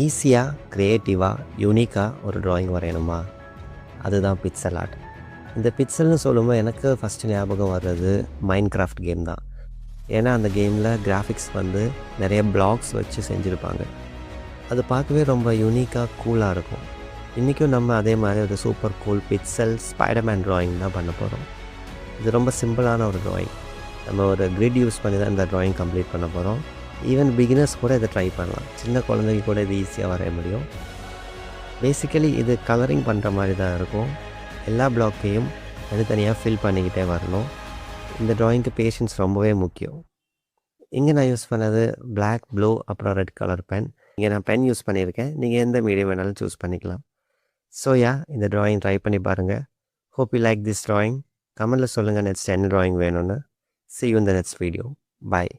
ஈஸியாக, க்ரியேட்டிவாக, யூனிக்காக ஒரு ட்ராயிங் வரையணுமா? அதுதான் பிக்சல் ஆர்ட். இந்த பிக்சல்னு சொல்லும்போது எனக்கு ஃபஸ்ட்டு ஞாபகம் வர்றது மைன்கிராஃப்ட் கேம் தான். ஏன்னா அந்த கேமில் கிராஃபிக்ஸ் வந்து நிறைய பிளாக்ஸ் வச்சு செஞ்சுருப்பாங்க. அது பார்க்கவே ரொம்ப யூனிக்காக, கூலாக இருக்கும். இன்றைக்கும் நம்ம அதே மாதிரி ஒரு super cool pixel Spiderman drawing தான் பண்ண போகிறோம். இது ரொம்ப சிம்பிளான ஒரு ட்ராயிங். நம்ம ஒரு கிரிட் யூஸ் பண்ணி தான் இந்த ட்ராயிங் கம்ப்ளீட் பண்ண போகிறோம். ஈவன் பிகினர்ஸ் கூட இதை ட்ரை பண்ணலாம். சின்ன குழந்தைங்க கூட இது ஈஸியாக வரைய முடியும். பேசிக்கலி இது கலரிங் பண்ணுற மாதிரி தான் இருக்கும். எல்லா பிளாக்கையும் தனித்தனியாக ஃபில் பண்ணிக்கிட்டே வரணும். இந்த ட்ராயிங்க்கு பேஷன்ஸ் ரொம்பவே முக்கியம். இங்கே நான் யூஸ் பண்ணது பிளாக், ப்ளூ அப்புறம் ரெட் கலர் பென். இங்கே நான் பென் யூஸ் பண்ணியிருக்கேன். நீங்கள் எந்த மீடியம் வேணாலும் சூஸ் பண்ணிக்கலாம். ஸோ இந்த ட்ராயிங் ட்ரை பண்ணி பாருங்கள். Hope you like this drawing. கமெண்ட்டில் சொல்லுங்கள் நெக்ஸ்ட் என்ன ட்ராயிங் வேணும்னு. See you in the next video. Bye.